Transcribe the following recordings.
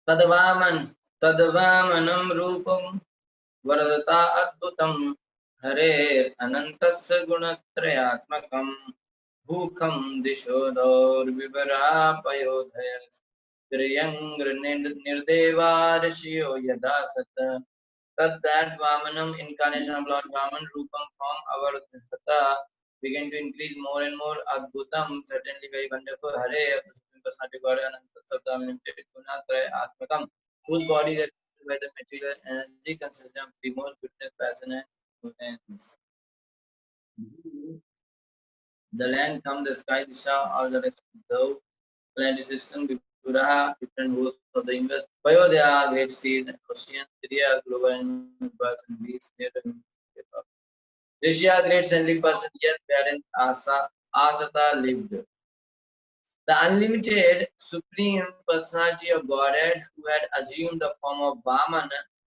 तद्वामन तद्वामनं रूपं वरदता अद्भुतं हरे अनन्तस्य गुणत्रयात्मकं भूखं दिशो दौर्विवरापयोधय निर्देवारशियो यदा सत तद that Vamanam incarnation of Lord Vaman Rupam form our Dhata began to increase more and more Adbhutam certainly very wonderful Hare Personality God Ananta Sabda limited Guna Traya Atmakam whose body is affected by the material energy consisting of remorse, goodness, passion and goodness. The land come the sky Disha or the rest of the planetary system Vipuraha different hosts of the universe Payodhya great seas and oceans Triya global universe and beasts near the Rishya great sending person yet wherein Asata lived. The unlimited supreme personality of Godhead who had assumed the form of Vamana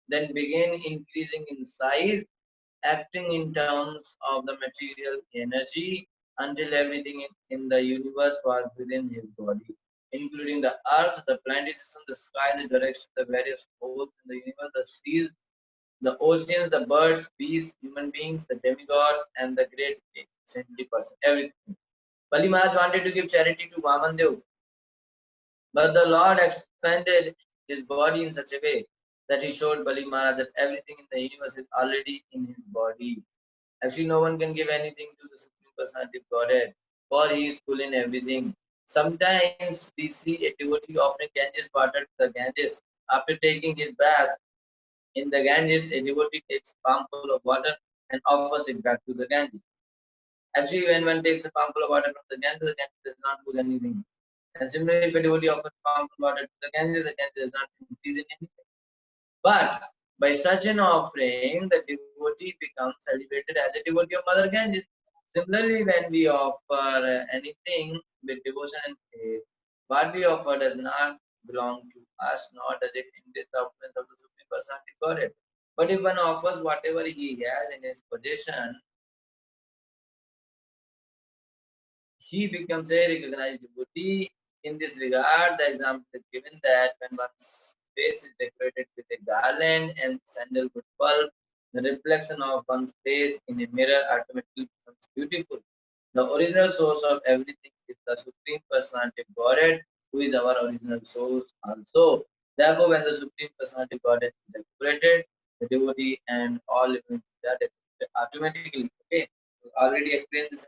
then began increasing in size, acting in terms of the material energy until everything in the universe was within his body, including the earth, the planetary system, the sky, the direction, the various holes in the universe, the seas, the oceans, the birds, beasts, human beings, the demigods, and the great saintly person, everything. Bali Maharaj wanted to give charity to Vamandev, but the Lord expanded his body in such a way that he showed Bali Maharaj that everything in the universe is already in his body. Actually, no one can give anything to the Supreme Personality of Godhead, for he is full in everything. Sometimes we see a devotee offering Ganges water to the Ganges. After taking his bath in the Ganges, a devotee takes a palmful of water and offers it back to the Ganges. Actually, when one takes a palmful of water from the Ganges does not lose anything. And similarly, if a devotee offers palmful of water to the Ganges does not increase in anything. But by such an offering, the devotee becomes celebrated as a devotee of Mother Ganges. Similarly, when we offer anything with devotion and faith, what we offer does not belong to us, nor does it increase the opulence of the Supreme Personality of Godhead. But if one offers whatever he has in his possession, he becomes a recognized devotee. In this regard, the example is given that when one's face is decorated with a garland and sandalwood bulb, the reflection of one's face in a mirror automatically becomes beautiful. The original source of everything is the Supreme Personality of Godhead, who is our original source also. Therefore, when the Supreme Personality of Godhead is decorated, the devotee and all living entities are decorated automatically. Okay, so already explained this.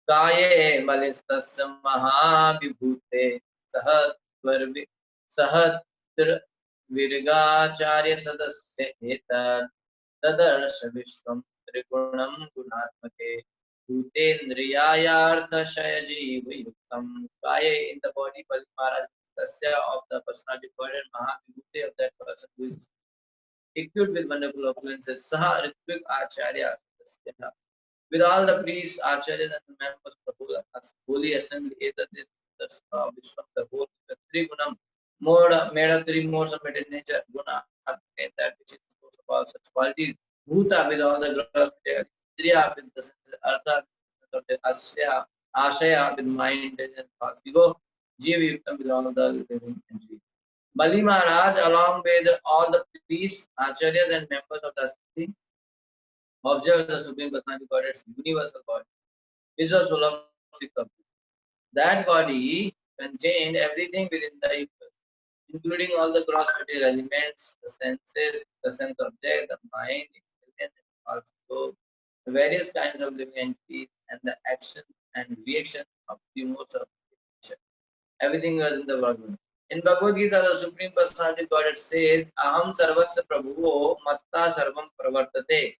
काये बलिस्तस्य महाविभूते सहस्रविर्गाचार्य सदस्य एतत् तदर्श विश्वं त्रिगुणं गुणात्मके भूतेन्द्रियार्थशयजीवयुक्तं काये in the body Bali Maharaj Tasya of the personality body and Mahavibhuti of that person who is equipped with wonderful opulences Saha Ritvik Acharya Sadasya with all the priests, acharyas, and members of the whole holy assembly, either this Vishwam, the whole the three gunam, made of three modes of material nature, guna, that which is the source of all such qualities, bhuta with all the gross material, indriya with the senses, artha with the asya, ashaya with mind, intelligence, thoughts, ego, jiva yuktam with all the living entities. Bali Maharaj, along with all the priests, acharyas, and members of the assembly, observed the Supreme Personality Godhead's universal body, which was full of six objects. That body contained everything within the universe, including all the gross material elements, the senses, the sense object, the mind, intelligence, and also the various kinds of living entities and the actions and reactions of the modes of nature. Everything was in the Bhagavad. In Bhagavad Gita, the Supreme Personality Godhead says, Aham sarvasya prabhuvo matta sarvam pravartate.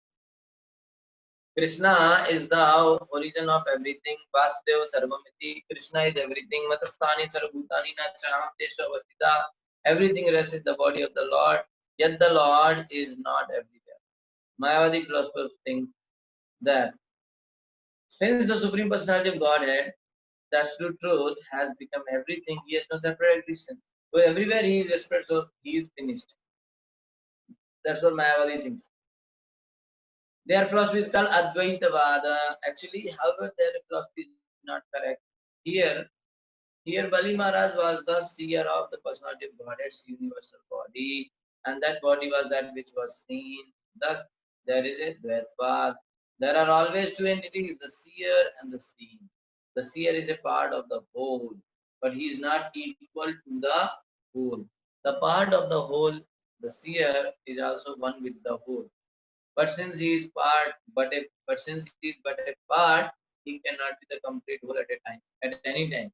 Krishna is the origin of everything. Vasudeva Sarvamiti. Krishna is everything. Matastani Sarvbhutani Nachaham Desha Vasita. Everything rests in the body of the Lord. Yet the Lord is not everywhere. Mayavadi philosophers think that since the Supreme Personality of Godhead, the absolute truth, has become everything, he has no separate existence. So everywhere he is separate, so he is finished. That's what Mayavadi thinks. Their philosophy is called Advaitavada. Actually, however, their philosophy is not correct. Here, Here Bali Maharaj was the seer of the personality of Godhead's universal body, and that body was that which was seen. Thus, there is a Dvaitvad. There are always two entities, the seer and the seen. The seer is a part of the whole, but he is not equal to the whole. The part of the whole, the seer, is also one with the whole. But since he is since he is but a part, he cannot be the complete whole at a time, at any time.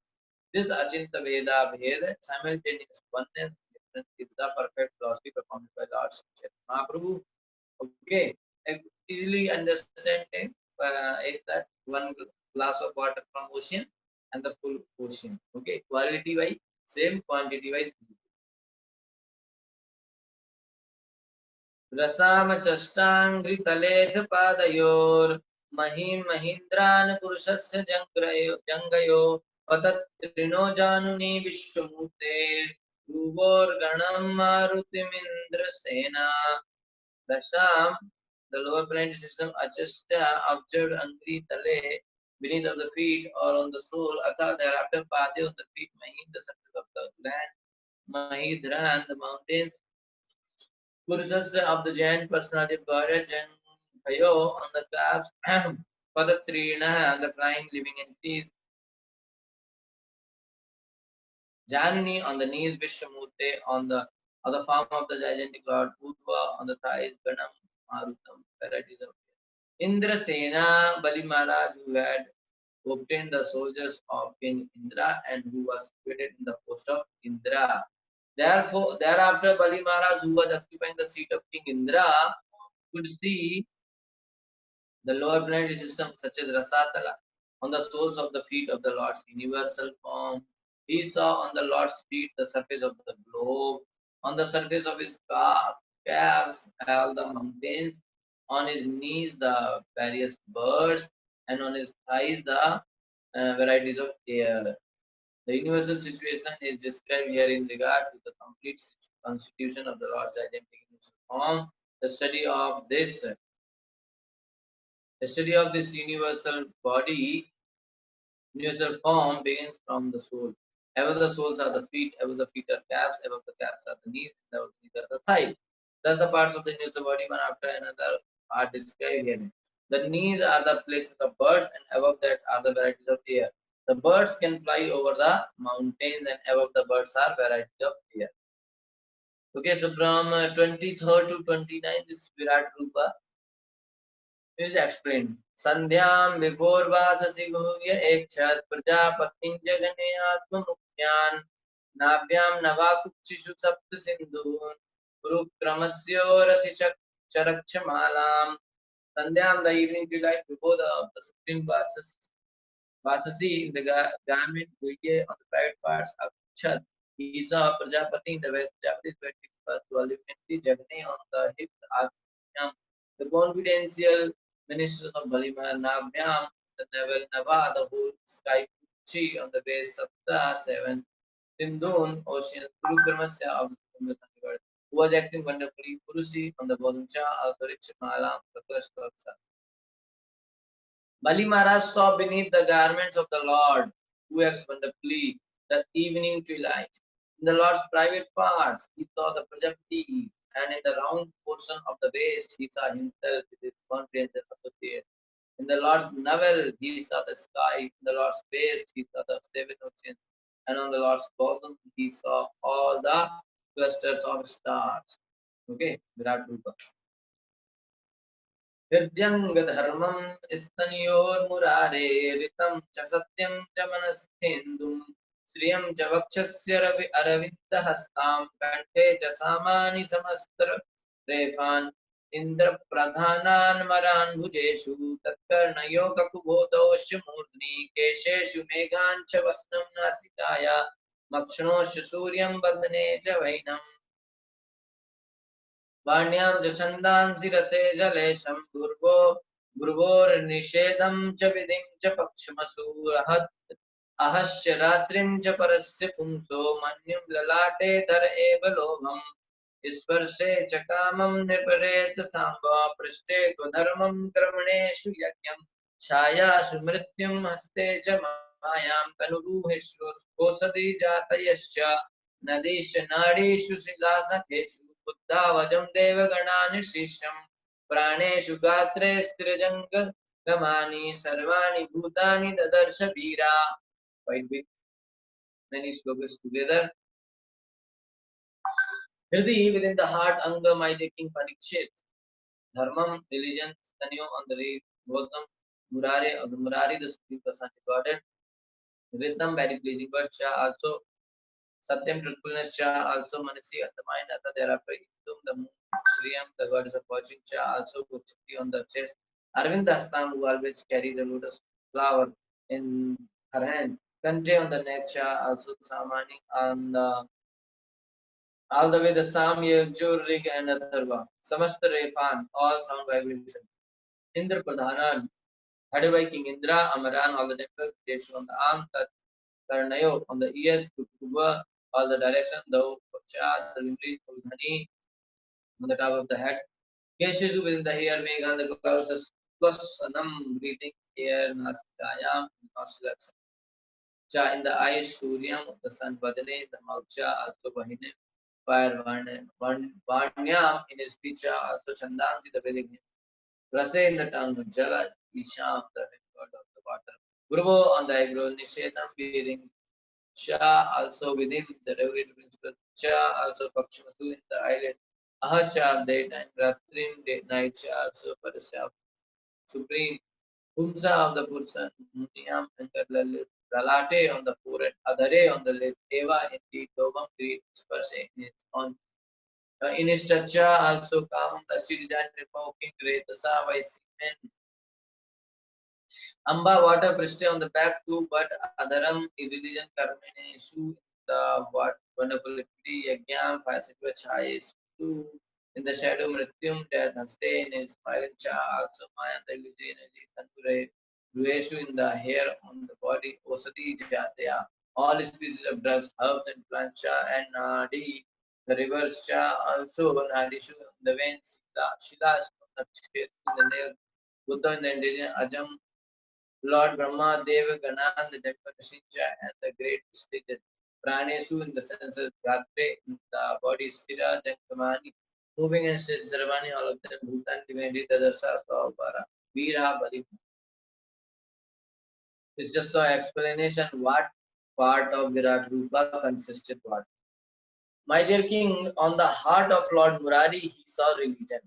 This Achinta Veda Bheda, simultaneous oneness, difference is the perfect philosophy performed by Lord Chaitanya Mahaprabhu. Okay, easily understanding is that one glass of water from ocean and the full ocean. Okay, quality wise same, quantity wise. रसामचष्टाङ्घ्रितलेध पादयोर् महीं महीन्द्रान् पुरुषस्य जङ्गयो पतत्रिणो जानुनि विश्वमूर्ते भ्रुवोर्गणं मारुतिमिन्द्रसेना. Rasam, the lower planetary system, Achasta, observed Angri Tale, beneath of the feet or on the sole, Atha, thereafter Pade on the feet, Mahin, the surface of the land, Mahidran, the mountains, Purusas of the giant personality of Godhead, Jankayo on the calves, Padatrina, the flying living entities, Janani on the knees, Vishamurte on the form of the gigantic Lord, Udva on the thighs, Ganam, Marutam, varieties of Indrasena, Bali Maharaj, who had obtained the soldiers of King Indra and who was situated in the post of Indra. Therefore, thereafter, Bali Maharaj, who was occupying the seat of King Indra, could see the lower planetary system, such as Rasatala, on the soles of the feet of the Lord's universal form. He saw on the Lord's feet the surface of the globe, on the surface of his calves all the mountains, on his knees the various birds, and on his thighs the varieties of air. The universal situation is described here in regard to the complete constitution of the Lord's gigantic universal form. The study of this universal body, universal form begins from the soul. Above the soles are the feet, above the feet are calves, above the calves are the knees, and above the knees are the thighs. Thus, the parts of the universal body, one after another, are described here. The knees are the places of birds, and above that are the varieties of air. The birds can fly over the mountains, and above the birds are varieties of air. Okay, so from 23rd to 29th is Virat Rupa. is explained. Sandhyam Vibhorvasasi Guhya Ekshad Prajapatiಂ Jagane Atmamukhyan Nabhyam Navakukshishu Sapta Sindhun Kurukramasyorasi Charakshamalaam. Sandhyam, the evening delight before the supreme Vasasi, the garment Guhya on the private parts of Chad. He saw Prajapati in the west, Japanese waiting for to ultimately Jagane on the hips, Atmamukhyan. The confidential ministers of Balima, Nabhyam, the Naval Nava, the whole sky Chi on the base of the seven Sindhun ocean, Guru Kramasya of the Sunday God, who was acting wonderfully, Purusi on the Boduncha of the rich Malam, the first of Bali Maharaj saw beneath the garments of the Lord, who acts wonderfully, the evening twilight. In the Lord's private parts, he saw the Prajapati, and in the round portion of the waist, he saw himself with his confidence and associates. In the Lord's navel, he saw the sky. In the Lord's waist, he saw the seven oceans. And on the Lord's bosom, he saw all the clusters of stars. Okay, Virat Rupa. हृद्यङ्गधर्मं स्तनयोर्मुरारे ऋतं च सत्यं च मनस्थेन्दुं श्रियं च वक्षस्य अरविन्दहस्तां कण्ठे च सामानि समस्तरेफान् इन्द्रप्रधानान् मरान् भुजेषु तत्कर्णयो ककुभोतोऽश्यमूर्ध्नि केशेषु मेघान् च वस्नं नासिकाया मक्षणोश्च सूर्यं वदने च वैनम् वाण्यां च छन्दांसि रसे जलेशं भ्रुवोर्निषेधं च विधिं च पक्षमसूरहत् अहस्य रात्रिं च परस्य पुंसो मन्युं ललाटे धर एव लोभम् स्पर्शे च कामं निपरेत साम्बा पृष्ठे त्वधर्मं कर्मणेषु यज्ञं छायासु मृत्युं हस्ते च Mayam Kanuruheshu Kosati Jatayascha Nadesh Nadeshu Silasakeshu Buddhavajam Devaganani Sisham Praneshu Gatre Strirajanga Gamani Sarvani Bhutani Tadarsha Veera. Quite big, many slokas together. Hridi within the heart, Anga, my king Parikshit. Dharmam, religion, Stanyo on the right, Gautam, Murari, of the Murari, the Supreme Personality Godhead. Rhythm, very pleasing word, Cha also. Satyam, truthfulness, Cha also. Manasi, at the mind, Atha, thereafter, Indum, the moon, Shriyam, the goddess of fortune, Cha also. Gopshakti on the chest. Arvind Astam, who always carries a lotus flower in her hand. Kante on the neck, Cha also. Samani on the all the way the Sam, Yajur, Rig, and Atharva. Samasta Refan, all sound vibration. Indra Pradhanan, headed by King Indra, Amaran, all the temples, Deshu on the arm, Karnayo on the ears, Kutuba, all the direction, the Pacha, the Limri, Kulhani, on the top of the head. Keshu within the hair, Meghan, the clouds, plus Sanam, breathing air, Nasikayam, nostrils. Cha in the eyes, Suryam, the sun, Vadane, the mouth, Cha, also Vahine, fire, Varnyam in his speech, also Chandamji, the Vedic name. Rase in the tongue, Jala, Isham, the god of the water. Gurvo on the eyebrow, Nishedam bearing Cha also within the regulated principle. Cha also Pakshimatu in the eyelid. Ahacha daytime, Ratrim day, night Cha also Parasya supreme. Pumsa of the person, Muniyam and the Lalate on the forehead, Adare on the lip, Eva indeed, Dobam great Sparse in his structure also Kamam Lasti design revoking great Dasa by semen. Amba water priste on the back too, but Adaram irreligion Karmeneshu the what wonderful equity Yagyam Fasitva Chayes too in the shadow Mrityum death Haste in his smiling cha also Mayan the illusion energy Tanture Rueshu in the hair on the body Osati Jataya all species of drugs, herbs and plants cha and Nadi the rivers cha also Nadishu the veins Shilas in the nail Buddha in the indigenous Ajam Lord Brahma, Deva, Ganas, the temple Shincha, and the great stages. Pranesu in the senses, Gatre in the body, Stira, Jankamani, moving and Sarvani, all of them, Bhutan, divinity, Tadarsa, Svabhara, Veera, Bali. It's just an explanation what part of Virat Rupa consisted what. My dear king, on the heart of Lord Murari, he saw religion.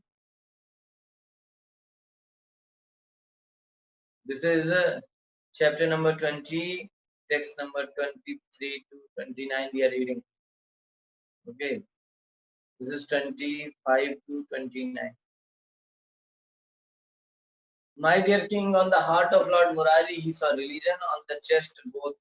This is chapter number 20, text number 23 to 29 we are reading. Okay, this is 25 to 29. My dear king, on the heart of Lord Murari, he saw religion, on the chest both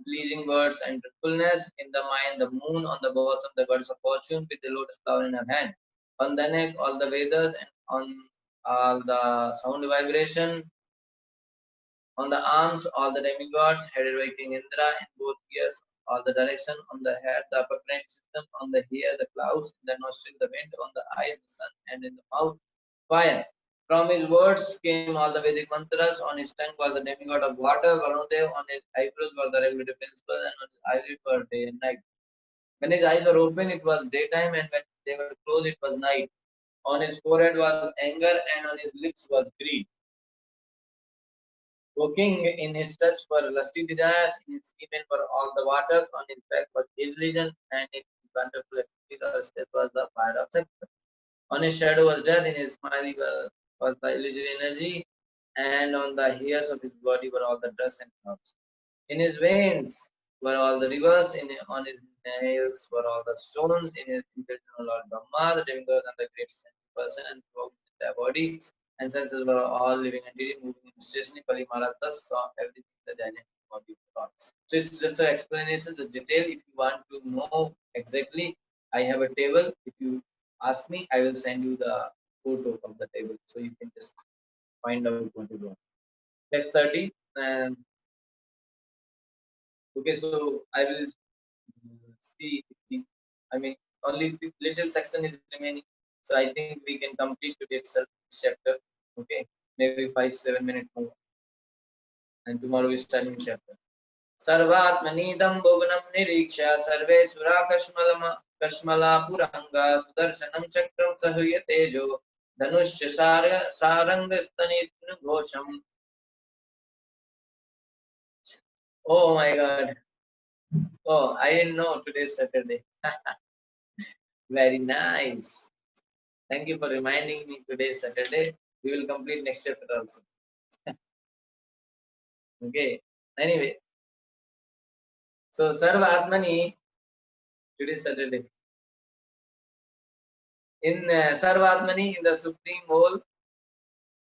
pleasing words and truthfulness, in the mind the moon, on the bosom the goddess of fortune with the lotus flower in her hand, on the neck all the Vedas, and on all the sound vibration, on the arms, all the demigods, headed by King Indra in both ears, all the direction, on the head, the upper brain system, on the hair, the clouds, in the nostril, the wind, on the eyes, the sun, and in the mouth, fire. From his words came all the Vedic mantras, on his tongue was the demigod of water, Varudev, on his eyebrows were the regulative principles, and on his eyelids were day and night. When his eyes were open, it was daytime, and when they were closed, it was night. On his forehead was anger, and on his lips was greed. O king, in his touch were lusty desires, in his semen were all the waters, on his back was irreligion, and in his wonderful activity or step was the fire of sex. On his shadow was death, in his smile was the illusory energy, and on the hairs of his body were all the dust and clouds. In his veins were all the rivers, on his nails were all the stones, in his intestinal Lord Brahma, the demigod and the great person, and throughout their body and senses were all living entities moving instantly. Parimala thus saw everything the giant body of God. So it's just an explanation, the detail. If you want to know exactly, I have a table. If you ask me, I will send you the photo of the table, so you can just find out what is what. Text 30 and okay, so I will see. I mean, only little section is remaining, so I think we can complete today's chapter. Okay, maybe 5-7 minutes more, and tomorrow we start new chapter. सर्वात्मनीदं भुवनं निरीक्ष्य सर्वे सुरा कश्मलापुरङ्गा सुदर्शनं चक्रं सह्य तेजो धनुश्च सारङ्गस्तनिघोषम्. Oh my God. Oh, I didn't know today's Saturday. Very nice. Thank you for reminding me today's Saturday. We will complete next chapter also. Okay. Anyway, so Sarva Atmani, today's Saturday. In Sarva Atmani, in the Supreme Whole,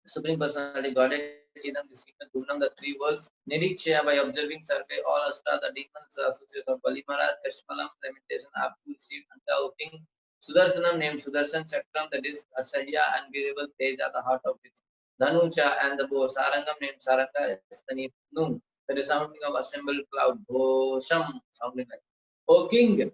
Supreme Personality Godhead, Idam, the sequence, Gurnam, the three worlds, Nidikshya, by observing survey all Ashta, the demons, the associates of Bali Maharaj, Kashmalam, lamentation, Abdu, received Anta, King, Sudarsanam, named Sudarsan Chakram, the disc, Asahya, unbearable Teja, the heart of it, Dhanucha, and the bow, Sarangam, named Saranga, Stani, Num, the resounding of assembled cloud, Bhosham, sounding like, O King,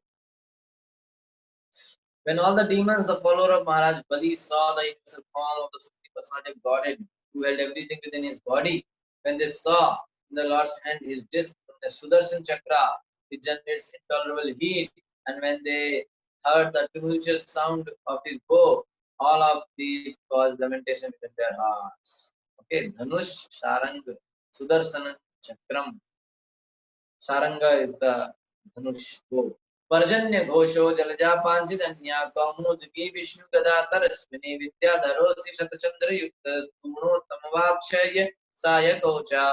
when all the demons, the follower of Maharaj Bali, saw the universal form of the Supreme Personality of Godhead, who held everything within his body, when they saw in the Lord's hand his disc, the Sudarshan Chakra, it generates intolerable heat, and when they heard the tumultuous sound of his bow, all of these caused lamentation within their hearts. Okay, Dhanush, Sarang, Sudarshan Chakram. Saranga is the Dhanush bow. पर्जन्य घोषो जलजा पांचजन्या कौमुदगी विष्णु गदा तरस्विनी विद्याधरोऽसि शतचंद्रयुक्त स्तूणोत्तमवाक्षय सायकोचा.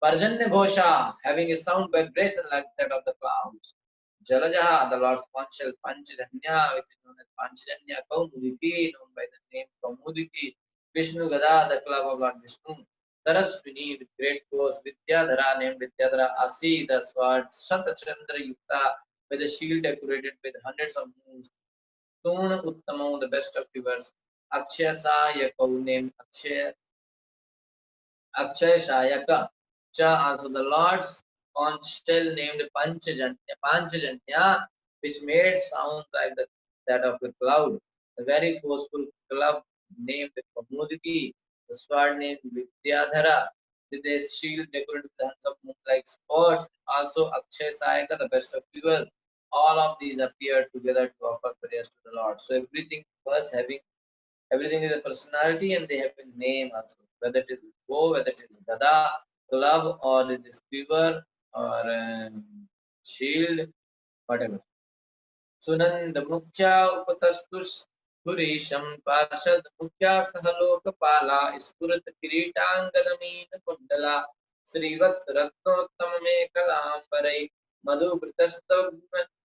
Parjanya Ghosha, having a sound vibration like that of the clouds. Jalajaha, the Lord's conch shell, Panchajanya, which is known as Panchajanya, Kaumudiki, known by the name Kaumudiki, Vishnu Gada, the club of Lord Vishnu, Saraswini, with great force, Vidyadhara, named Vidyadhara, Asi, the sword, Satachandra Yukta, with a shield decorated with hundreds of moons, Tuna Uttamo, the best of rivers, Akshaya Sayakau, named Akshay Shayaka, Cha, also the Lord's conch shell named Panchajanya, which made sound like that of a cloud. The very forceful club named Kamudiki, the sword named Vidyadhara, with a shield decorated with hands of moon like spots. Also Akshay Sayaka, the best of rivers. All of these appeared together to offer prayers to the Lord. So everything is a personality and they have a name also. Whether it is bow, whether it is gada, club, or it is quiver, or shield, whatever. Sunand Mukhya Upatastus Purisham Parshad Mukhya Sahalokapala Ispurat Kiritangadamin Kundala Srivats Ratnottamamekalambarai Madhu Pritastav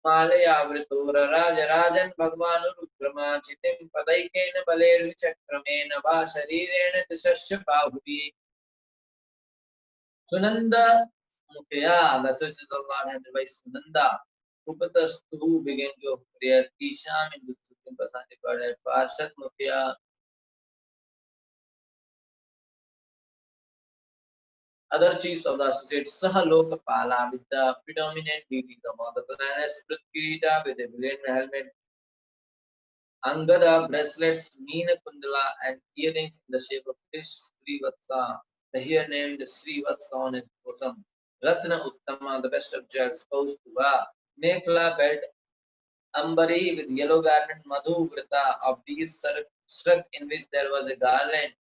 मालयावृतो राजराजन् भगवानुरुक्रमाचितिं पदैकेन बलैर्विचक्रमेण वा शरीरेण दशस्य बाहुभिः. Sunanda Mukhya, the associates of Lord handled by Sunanda, Upatastu, who began to offer prayers, Isham in the Supreme Personality Godhead, Parshad Mukhya, other chiefs of the associates, Sahalokapala, with the predominant deities of all the planets, Prithvirita, with a brilliant helmet, Angada, bracelets, Meena Kundala, and earrings in the shape of fish, Srivatsa, the here named Srivatsa on his bosom, Ratna Uttama, the best of jewels, Kaustuva, Mekla belt, Ambari with yellow garland, Madhu Vrita, of these struck in which there was a garland,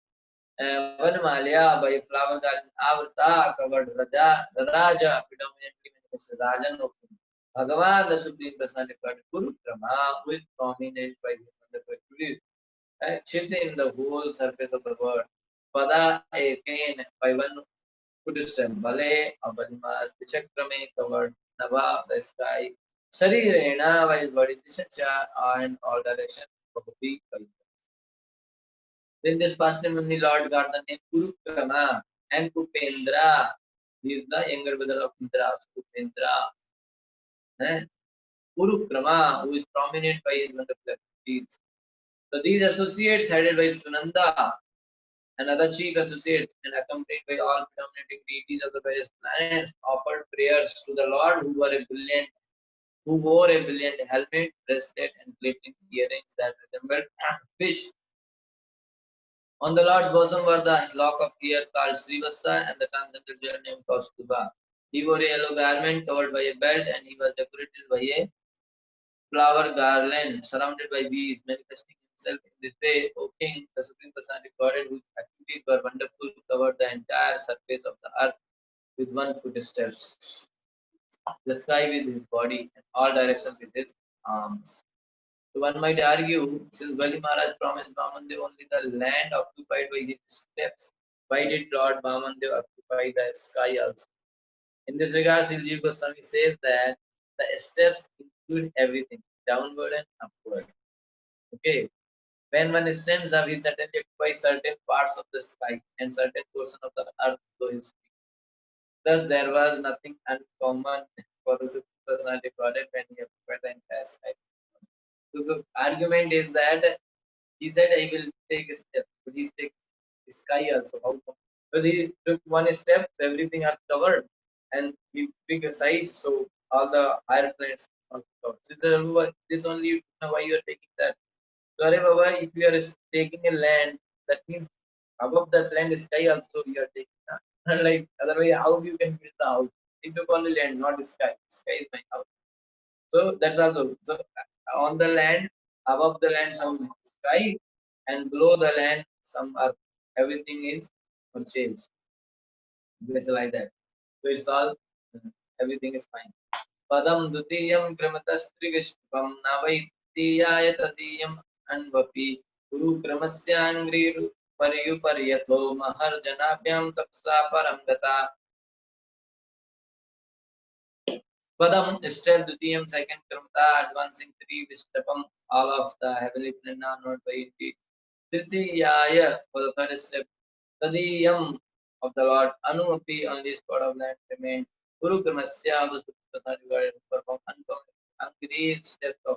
Vanmalya by a flower garland, Avrita covered Raja, predominantly means Rajan of Bhagavan, the Supreme Personality of God, Guru Brahma, who is prominent by him under the Chit in the whole surface of the world. Pada a cane by one footstep, Bale, a Balima, Vichakrame covered, Nava, the sky, Sarirena by his body, Dishacha, and all directions of the big. Then this past name Lord got the name Kurukrama and Kupendra. He is the younger brother of Indra, Kupendra. Kurukrama, who is prominent by his wonderful deeds. So these associates headed by Sunanda and other chief associates and accompanied by all predominating deities of the various planets offered prayers to the Lord who wore a brilliant helmet, bracelet and glittering earrings that resembled fish. On the Lord's bosom were the lock of hair called Srivasta and the transcendental jewel named Kaustuba. He wore a yellow garment covered by a belt, and he was decorated by a flower garland surrounded by bees, manifesting himself in this way. O King, the Supreme Personality of Godhead, whose activities were wonderful, covered the entire surface of the earth with 1 foot steps, the sky with his body, and all directions with his arms. So one might argue, since Bali Maharaj promised Vamandev only the land occupied by his steps, why did Lord Vamandev occupy the sky also? In this regard, Shilji Goswami says that the steps include everything, downward and upward. Okay. When one ascends up, he certainly occupies certain parts of the sky and certain portion of the earth to his feet. Thus, there was nothing uncommon for the Supreme Personality of Godhead when he occupied the entire sky. So the argument is that he said, I will take a step, but he's taking the sky also. How come? Because he took 1 step, so everything are covered, and he took a size, so all the higher planets also covered. So this only you know why you are taking that. So, Are Baba, if you are taking a land, that means above that land is sky also you are taking. Like otherwise, how you can build the house? It took only land, not the sky. Sky is my house. So that's also so on the land, above the land some sky, and below the land some earth. Everything is purchased. It's like that. So it's all everything is fine. Padam dutiyam kramatasтригashpam navaitiyaya tadiyam anvapi guru kramasyangri pariyatho maharjanabhyam tapsa paramgata. Padam, step Dutiyam, second Kramata, advancing 3 Vistapam, all of the heavenly phenomena not by indeed. Tritiyaya, for the third step, Tadiyam of the Lord, Anuapi, on this spot of land remained. Guru Kramasya, the Supreme regarded to perform uncommon steps of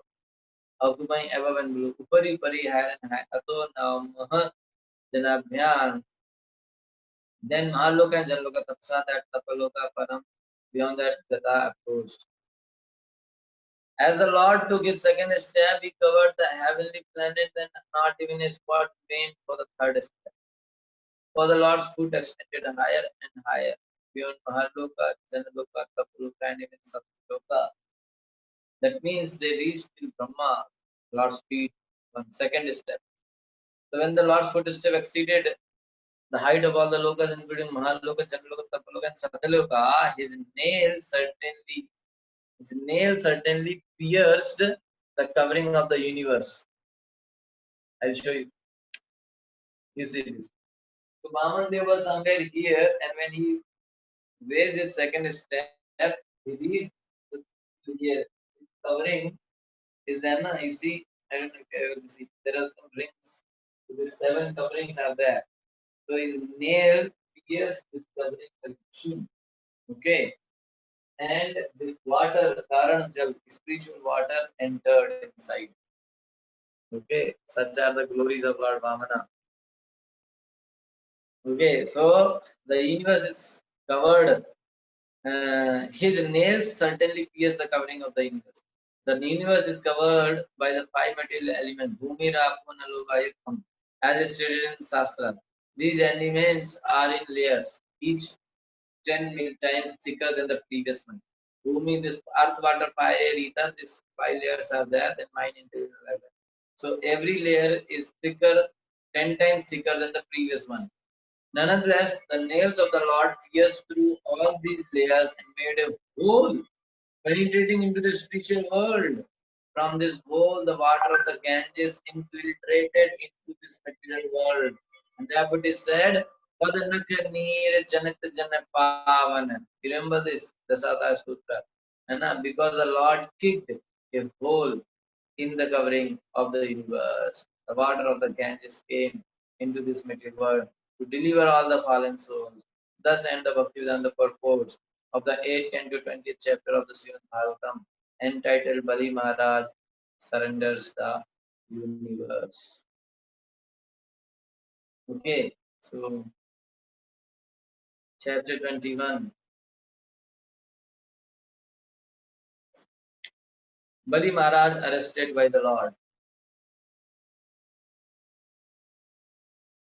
occupying above and below. Upari Pari, higher and higher. Ato Namaha Janabhyan. Then Mahaloka and Janloka Tapsa, that Tapaloka Param, beyond that Gata approached. As the Lord took his second step, he covered the heavenly planets and not even a spot remained for the third step. For the Lord's foot extended higher and higher beyond Mahaloka, Janaloka, Kapaloka, and even Satyaloka. That means they reached till Brahma, Lord's feet, one second step. So when the Lord's footstep exceeded the height of all the lokas, including Mahaloka, Janaloka, Tapaloka, and Satyaloka, his nail certainly pierced the covering of the universe. I'll show you. You see this. So Vamandev was somewhere here, and when he raised his second step, he reached here. His covering is there. Na? You see, I don't know if you ever see. There are some rings. So the 7 coverings are there. So his nail pierced this covering like shoe. Okay. And this water, Karan Jal, spiritual water, entered inside. Okay. Such are the glories of Lord Vamana. Okay, so the universe is covered. His nails certainly pierce the covering of the universe. The universe is covered by the 5 material elements, Bhumi, Rapu, Nalu, Vayu, Tham, as is stated in Shastra. These elements are in layers, each 10 times thicker than the previous one. Bhumi, this earth, water, fire, ether, these 5 layers are there, then mind, intelligence, like that. So every layer is thicker, 10 times thicker than the previous one. Nonetheless, the nails of the Lord pierced through all these layers and made a hole, penetrating into the spiritual world. From this hole, the water of the Ganges infiltrated into this material world. And therefore it is said, remember this, the Dasata Sutra. And because the Lord kicked a hole in the covering of the universe, the water of the Ganges came into this material world to deliver all the fallen souls. Thus end the Bhaktivedanta purports of the 8th and 20th chapter of the Srimad Bhagavatam, entitled Bali Maharaj surrenders the universe. Okay, so chapter 21. Bali Maharaj arrested by the Lord.